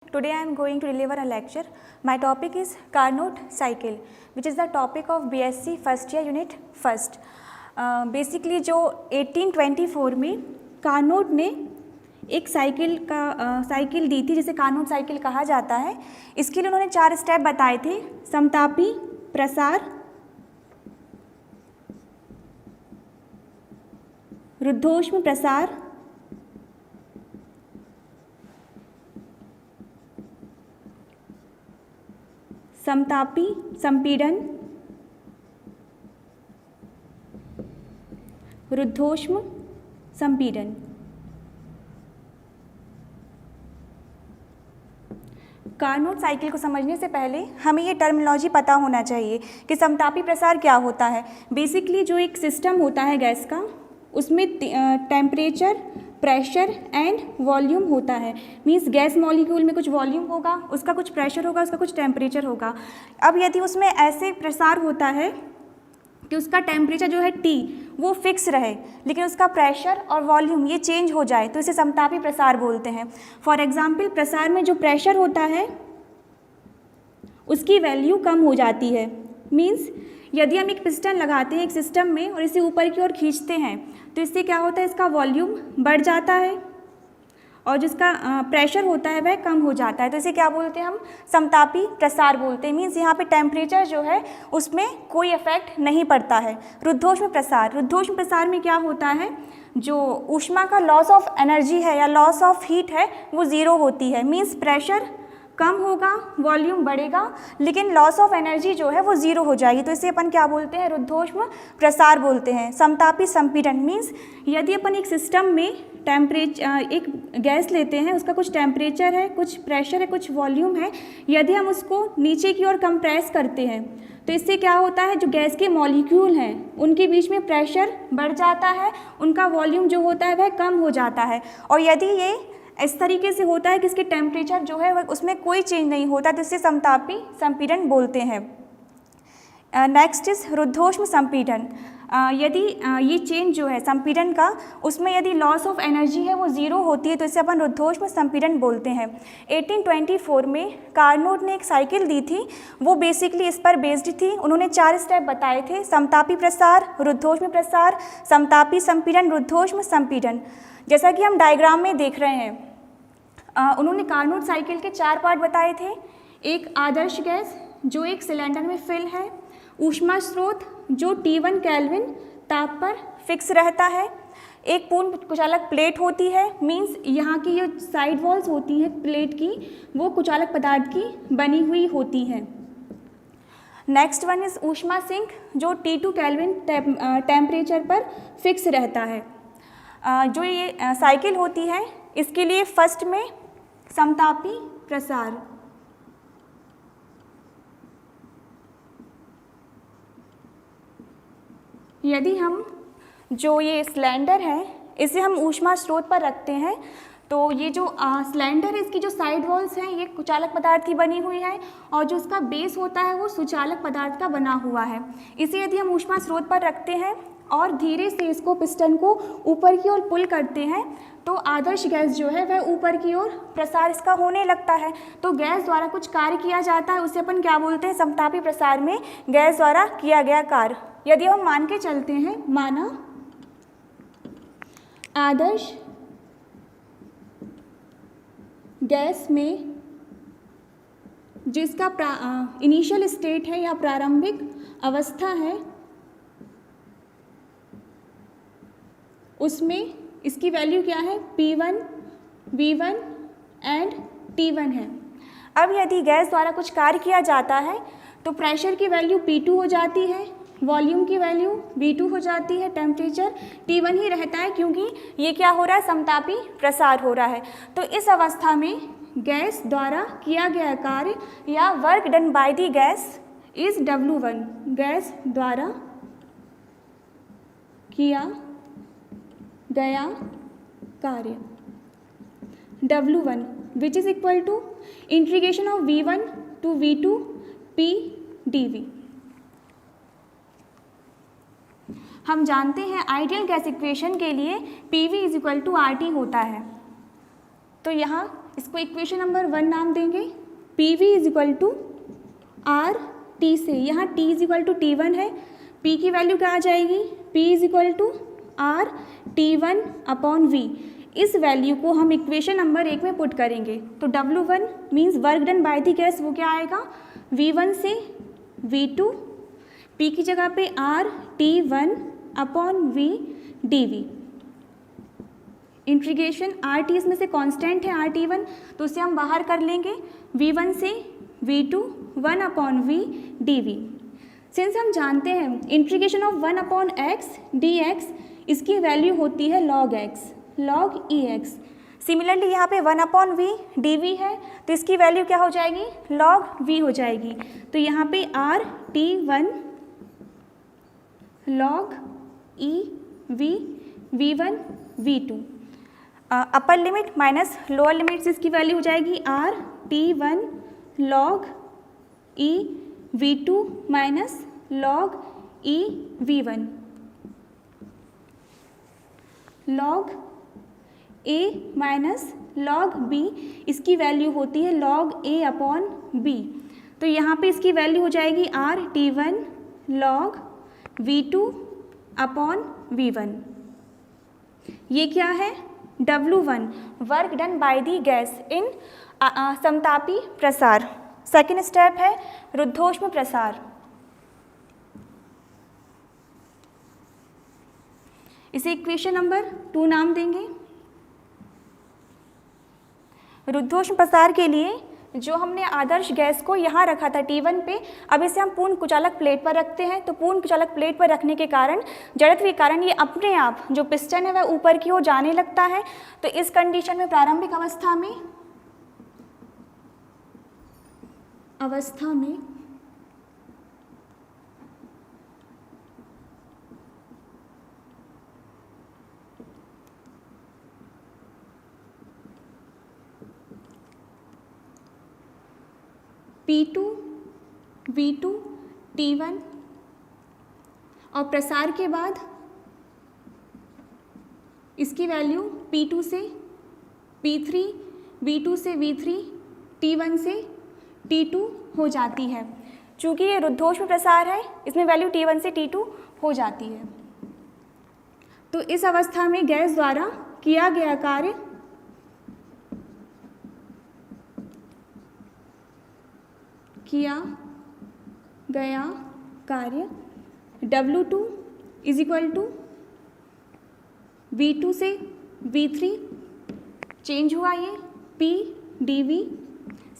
Today I am going to deliver a lecture. My topic is Carnot cycle, which is the topic of BSc first year unit first. Basically जो 1824 में Carnot ने एक cycle दी थी जिसे Carnot cycle कहा जाता है. इसके लिए उन्होंने 4 स्टेप बताए थे: समतापी प्रसार, रुद्धोष्म प्रसार, समतापी संपीड़न, रुद्धोष्म संपीड़न. कार्नोट साइकिल को समझने से पहले हमें ये टर्मिनोलॉजी पता होना चाहिए कि समतापी प्रसार क्या होता है. बेसिकली जो एक सिस्टम होता है गैस का, उसमें टेम्परेचर, प्रेशर एंड वॉल्यूम होता है. मींस गैस मॉलिक्यूल में कुछ वॉल्यूम होगा, उसका कुछ प्रेशर होगा, उसका कुछ टेम्परेचर होगा. अब यदि उसमें ऐसे प्रसार होता है कि उसका टेम्परेचर जो है T वो फिक्स रहे, लेकिन उसका प्रेशर और वॉल्यूम ये चेंज हो जाए, तो इसे समतापी प्रसार बोलते हैं. फॉर एग्जांपल, प्रसार में जो प्रेशर होता है उसकी वैल्यू कम हो जाती है. मींस यदि हम एक पिस्टन लगाते हैं एक सिस्टम में और इसे ऊपर की ओर खींचते हैं, तो इससे क्या होता है, इसका वॉल्यूम बढ़ जाता है और जिसका प्रेशर होता है वह कम हो जाता है. तो इसे क्या बोलते हैं, हम समतापी प्रसार बोलते हैं. मीन्स यहाँ पे टेम्परेचर जो है उसमें कोई इफेक्ट नहीं पड़ता है. रुद्धोष्म प्रसार में क्या होता है, जो ऊष्मा का लॉस ऑफ एनर्जी है या लॉस ऑफ हीट है वो ज़ीरो होती है. मीन्स प्रेशर कम होगा, वॉल्यूम बढ़ेगा, लेकिन लॉस ऑफ एनर्जी जो है वो ज़ीरो हो जाएगी. तो इसे अपन क्या बोलते हैं, रुद्धोष्म प्रसार बोलते हैं. समतापी संपीड़न मीन्स यदि अपन एक सिस्टम में एक गैस लेते हैं, उसका कुछ टेम्परेचर है, कुछ प्रेशर है, कुछ वॉल्यूम है, यदि हम उसको नीचे की ओर कंप्रेस करते हैं तो इससे क्या होता है, जो गैस के मॉलिक्यूल हैं उनके बीच में प्रेशर बढ़ जाता है, उनका वॉल्यूम जो होता है वह कम हो जाता है. और यदि ये इस तरीके से होता है कि इसके टेम्परेचर जो है उसमें कोई चेंज नहीं होता, तो इसे समतापी संपीड़न बोलते हैं. नेक्स्ट इज रुद्धोष्म संपीड़न. यदि ये चेंज जो है संपीड़न का, उसमें यदि लॉस ऑफ एनर्जी है वो ज़ीरो होती है, तो इसे अपन रुद्धोष्म संपीड़न बोलते हैं. 1824 में कार्नोट ने एक साइकिल दी थी, वो बेसिकली इस पर बेस्ड थी. उन्होंने 4 स्टेप बताए थे: समतापी प्रसार, रुद्धोष्म प्रसार, समतापी संपीड़न, रुद्धोष्म संपीड़न. जैसा कि हम डायग्राम में देख रहे हैं, उन्होंने कार्नोट साइकिल के 4 पार्ट बताए थे. एक आदर्श गैस जो एक सिलेंडर में फिल है, ऊष्मा स्रोत जो T1 केल्विन ताप पर फिक्स रहता है, एक पूर्ण कुचालक प्लेट होती है. मींस यहाँ की जो साइड वॉल्स होती हैं प्लेट की, वो कुचालक पदार्थ की बनी हुई होती हैं. नेक्स्ट वन इज ऊष्मा सिंक जो T2 केल्विन टेम्परेचर पर फिक्स रहता है. जो ये साइकिल होती है, इसके लिए फर्स्ट में समतापी प्रसार, यदि हम जो ये सिलेंडर है इसे हम ऊष्मा स्रोत पर रखते हैं, तो ये जो सिलेंडर है इसकी जो साइड वॉल्स हैं ये कुचालक पदार्थ की बनी हुई है और जो उसका बेस होता है वो सुचालक पदार्थ का बना हुआ है. इसे यदि हम ऊष्मा स्रोत पर रखते हैं और धीरे से इसको पिस्टन को ऊपर की ओर पुल करते हैं, तो आदर्श गैस जो है वह ऊपर की ओर प्रसार इसका होने लगता है. तो गैस द्वारा कुछ कार्य किया जाता है, उसे अपन क्या बोलते हैं, समतापी प्रसार में गैस द्वारा किया गया कार्य. यदि हम मान के चलते हैं, माना आदर्श गैस में जिसका इनिशियल स्टेट है या प्रारंभिक अवस्था है, उसमें इसकी वैल्यू क्या है, P1, V1 एंड T1 है. अब यदि गैस द्वारा कुछ कार्य किया जाता है तो प्रेशर की वैल्यू P2 हो जाती है, वॉल्यूम की वैल्यू V2 हो जाती है, टेम्परेचर T1 ही रहता है, क्योंकि ये क्या हो रहा है, समतापी प्रसार हो रहा है. तो इस अवस्था में गैस द्वारा किया गया कार्य या work done by the gas is W1. गैस द्वारा किया गया कार्य W1 which is equal to integration of V1 to V2 P dV. हम जानते हैं आइडियल गैस इक्वेशन के लिए PV is equal to RT होता है. तो यहाँ इसको इक्वेशन नंबर 1 नाम देंगे। PV is equal to R T से, यहाँ T is equal to T1 है, P की वैल्यू क्या आ जाएगी, P is equal to R T1 upon V। इस वैल्यू को हम इक्वेशन नंबर 1 में पुट करेंगे तो W1 means work done by the gas, वो क्या आएगा V1 से V2, P की जगह पे R T1 upon V dV। Integration R T इसमें से कांस्टेंट है RT1, तो उसे हम बाहर कर लेंगे V1 से V2 1 upon V dV। Since हम जानते हैं integration of 1 upon x dx, इसकी वैल्यू होती है log x log ex। Similarly यहाँ पे 1 अपॉन V dV है तो इसकी वैल्यू क्या हो जाएगी log V हो जाएगी। तो यहाँ पे RT1 log e V V1 V2, upper limit minus lower limit से इसकी वैल्यू हो जाएगी RT1 log e V2 minus log e V1 log a minus log b, इसकी वैल्यू होती है log a अपॉन b। तो यहाँ पे इसकी वैल्यू हो जाएगी RT1 log V2 upon V1। ये क्या है W1 work done by the gas in समतापी प्रसार। सेकेंड स्टेप है रुद्धोष्म प्रसार। इसे इक्वेशन नंबर 2 नाम देंगे। रुद्धोष्म प्रसार के लिए जो हमने आदर्श गैस को यहाँ रखा था T1 पे, अब इसे हम पूर्ण कुचालक प्लेट पर रखते हैं। तो पूर्ण कुचालक प्लेट पर रखने के कारण जड़त्व के कारण ये अपने आप जो पिस्टन है वह ऊपर की ओर जाने लगता है। तो इस कंडीशन में प्रारंभिक अवस्था में P2 V2 T1 और प्रसार के बाद इसकी वैल्यू P2 से P3 V2 से V3 T1 से T2 हो जाती है। चूँकि ये रुद्धोष्म प्रसार है इसमें वैल्यू T1 से T2 हो जाती है। तो इस अवस्था में गैस द्वारा किया गया कार्य W2 is equal to V2 से V3 चेंज हुआ ये P dV।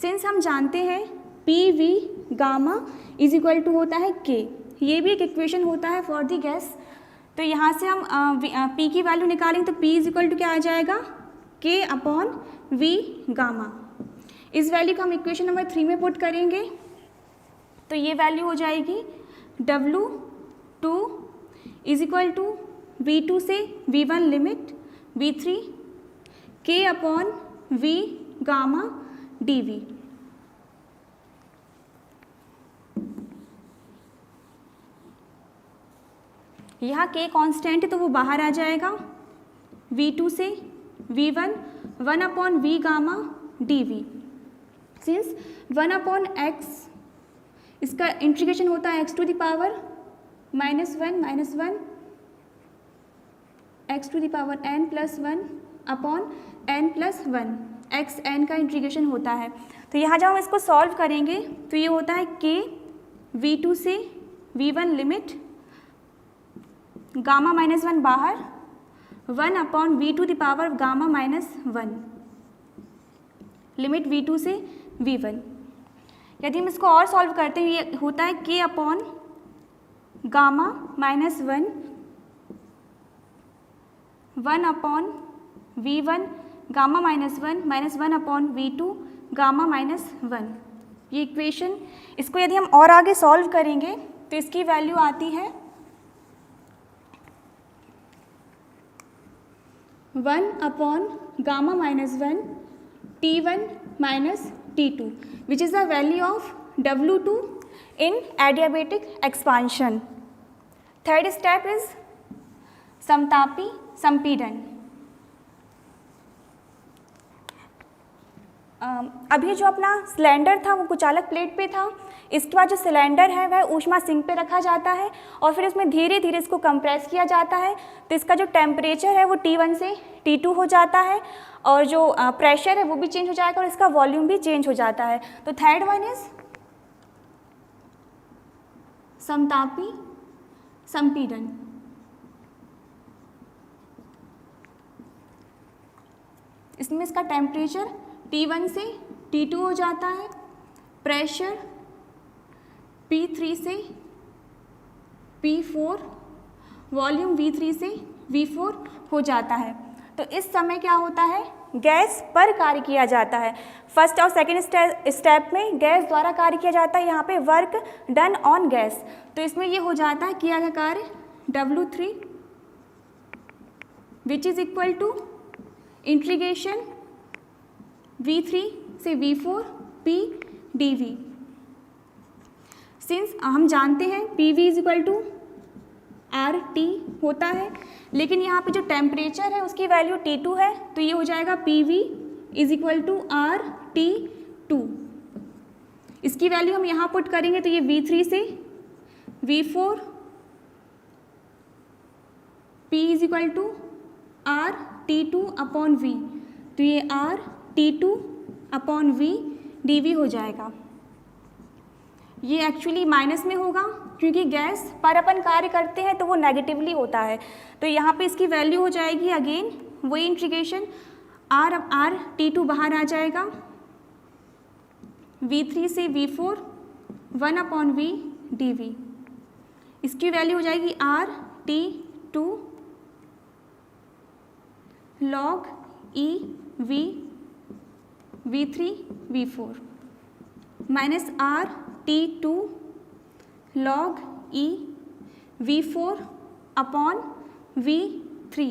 सिंस हम जानते हैं PV gamma is equal to होता है K, ये भी एक इक्वेशन होता है फॉर दी गैस। तो यहाँ से हम P की वैल्यू निकालेंगे तो P इज इक्वल टू क्या आ जाएगा K अपॉन V गामा। इस वैल्यू को हम इक्वेशन नंबर 3 में पुट करेंगे तो ये वैल्यू हो जाएगी W2 is equal to V2 से V1 limit V3 K upon V gamma dV। यहाँ K कांस्टेंट है तो वो बाहर आ जाएगा। V2 से V1 1 upon V gamma dV। Since 1 upon x इसका इंटीग्रेशन होता है x to the power -1 x to the power n+1 upon n+1 x n का इंटीग्रेशन होता है। तो यहाँ जब हम इसको सॉल्व करेंगे तो ये होता है K V2 से V1 लिमिट गामा -1 बाहर 1 upon V to the power gamma -1 limit V2 से V1। यदि हम इसको और सॉल्व करते हैं ये होता है K upon gamma -1 upon V1 gamma -1 upon V2 gamma -1। ये इक्वेशन, इसको यदि हम और आगे सॉल्व करेंगे तो इसकी वैल्यू आती है 1 upon gamma -1 T1 minus T2 which is the value of W2 in adiabatic expansion. Third step is समतापी संपीड़न। अभी जो अपना सिलेंडर था वो कुचालक प्लेट पे था। इसके बाद जो सिलेंडर है वह ऊष्मा सिंक पे रखा जाता है और फिर इसमें धीरे धीरे इसको कंप्रेस किया जाता है। तो इसका जो टेम्परेचर है वो T1 से T2 हो जाता है और जो प्रेशर है वो भी चेंज हो जाएगा और इसका वॉल्यूम भी चेंज हो जाता है। तो थर्ड वन इज समतापी संपीड़न। इसमें इसका टेम्परेचर T1 से T2 हो जाता है, प्रेशर P3 से P4, वॉल्यूम V3 से V4 हो जाता है। तो इस समय क्या होता है, गैस पर कार्य किया जाता है। फर्स्ट और सेकेंड स्टेप में गैस द्वारा कार्य किया जाता है, यहाँ पे वर्क डन ऑन गैस। तो इसमें ये हो जाता है किया गया कार्य W3 which is equal to integration V3 से V4 P dV। सिंस हम जानते हैं PV is equal to RT होता है, लेकिन यहाँ पे जो टेम्परेचर है उसकी वैल्यू T2 है, तो ये हो जाएगा PV is equal to RT2। इसकी वैल्यू हम यहाँ पुट करेंगे तो ये V3 से V4 P is equal to RT2 upon V, तो ये RT2 अपॉन V dV हो जाएगा। ये एक्चुअली माइनस में होगा क्योंकि गैस पर अपन कार्य करते हैं तो वो नेगेटिवली होता है। तो यहाँ पे इसकी वैल्यू हो जाएगी अगेन वही इंटीग्रेशन RT2 बाहर आ जाएगा, V3 से V4 1 अपॉन V dV। इसकी वैल्यू हो जाएगी RT2 log E V V3 V4 minus RT2 log E V4 upon V3।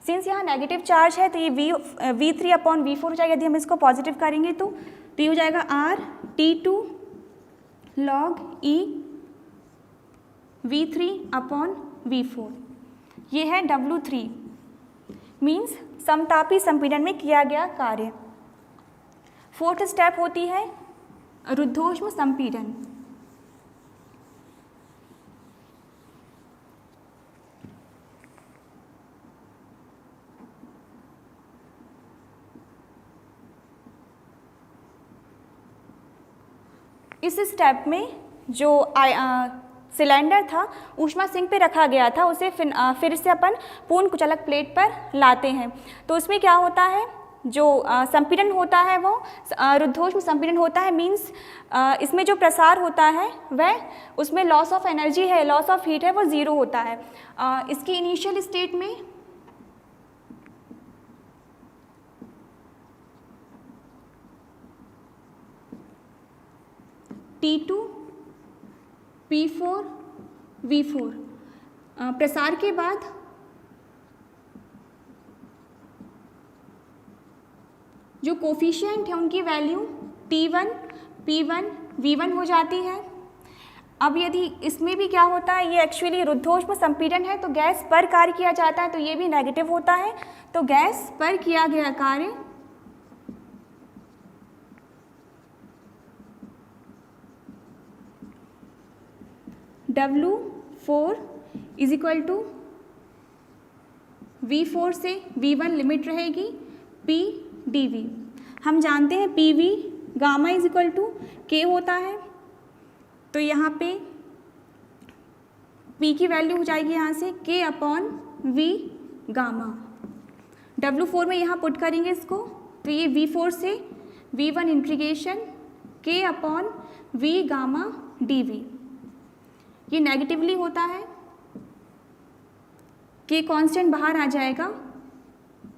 Since यहाँ नेगेटिव चार्ज है तो ये V3 अपॉन V4 हो जाएगा। यदि हम इसको पॉजिटिव करेंगे तो ये हो जाएगा RT2 log E V3 upon V4। ये है W3 मीन्स समतापी संपीड़न में किया गया कार्य। फोर्थ स्टेप होती है रुद्धोष्म संपीड़न। इस स्टेप में जो सिलेंडर था ऊष्मा सिंक पे रखा गया था उसे फिर से अपन पूर्ण कुचालक प्लेट पर लाते हैं। तो उसमें क्या होता है, जो संपीड़न होता है वो रुद्धोष्म संपीड़न होता है। मीन्स इसमें जो प्रसार होता है वह उसमें लॉस ऑफ एनर्जी है, लॉस ऑफ हीट है, वो ज़ीरो होता है। इसकी इनिशियल स्टेट में T2 P4 V4 प्रसार के बाद जो कोफिशिएंट है उनकी वैल्यू T1 P1 V1 हो जाती है। अब यदि इसमें भी क्या होता है, ये एक्चुअली रुद्धोष्म संपीड़न है तो गैस पर कार्य किया जाता है, तो ये भी नेगेटिव होता है। तो गैस पर किया गया कार्य W4 is equal to V4 से V1 लिमिट रहेगी P dV। हम जानते हैं PV gamma is equal to K होता है, तो यहाँ पे P की वैल्यू हो जाएगी यहाँ से K upon V gamma. W4 में यहाँ पुट करेंगे इसको, तो ये V4 से V1 integration K upon V gamma dV। ये नेगेटिवली होता है, K कांस्टेंट बाहर आ जाएगा,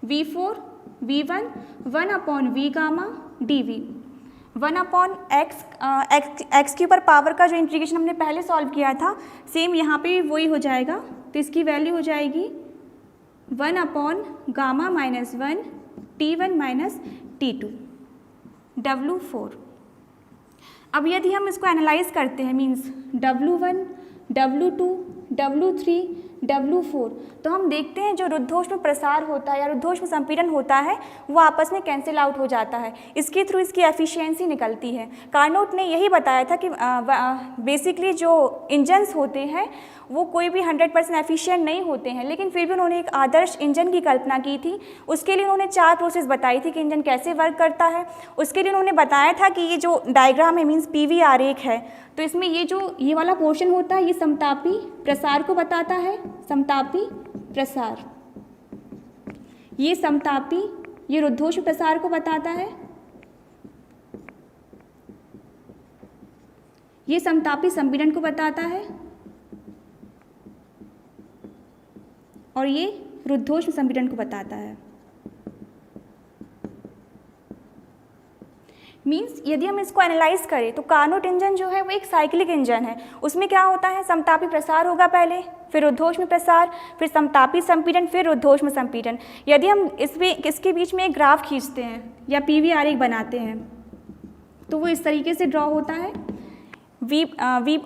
V4 V1 1 upon V gamma dV। 1 upon x के ऊपर पावर का जो इंटीग्रेशन हमने पहले सॉल्व किया था सेम यहाँ पे भी वही हो जाएगा। तो इसकी वैल्यू हो जाएगी 1 upon gamma minus 1 T1 minus T2 W4। अब यदि हम इसको एनालाइज करते हैं means W1 W2 W3 W4। तो हम देखते हैं जो रुद्धोष्म प्रसार होता है या रुद्धोष्म संपीड़न होता है वो आपस में कैंसिल आउट हो जाता है, इसके थ्रू इसकी एफिशिएंसी निकलती है। कार्नोट ने यही बताया था कि बेसिकली जो इंजन्स होते हैं वो कोई भी 100% एफिशिएंट नहीं होते हैं, लेकिन फिर भी उन्होंने एक आदर्श इंजन की कल्पना की थी। उसके लिए उन्होंने 4 प्रोसेस बताई थी कि इंजन कैसे वर्क करता है। उसके लिए उन्होंने बताया था कि ये जो डायग्राम है मीन्स PV आरेख है, तो इसमें ये वाला पोर्शन होता है ये समतापी प्रसार को बताता है, समतापी प्रसार। ये समतापी, ये रुद्धोष्म प्रसार को बताता है, ये समतापी संपीड़न को बताता है, और ये रुद्धोष्म संपीड़न को बताता है। मीन्स यदि हम इसको एनालाइज करें तो कार्नोट इंजन जो है वो एक साइक्लिक इंजन है। उसमें क्या होता है, समतापी प्रसार होगा पहले, फिर रुद्धोष्म प्रसार, फिर समतापी संपीड़न, फिर रुद्धोष्म संपीड़न। यदि हम इसके बीच में एक ग्राफ खींचते हैं या PV आरेख बनाते हैं तो वो इस तरीके से ड्रॉ होता है।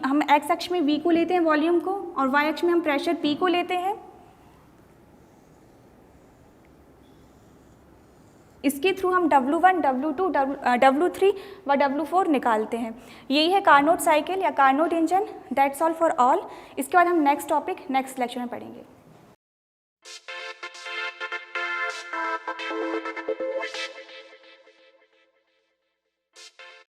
हम एक्स अक्ष में V को लेते हैं वॉल्यूम को, और वाई अक्ष में हम प्रेशर P को लेते हैं। इसके थ्रू हम W1, W2, W3 व W4 निकालते हैं। यही है कार्नोट साइकिल या Carnot engine. That's all for all. इसके बाद हम नेक्स्ट टॉपिक नेक्स्ट लेक्चर में पढ़ेंगे।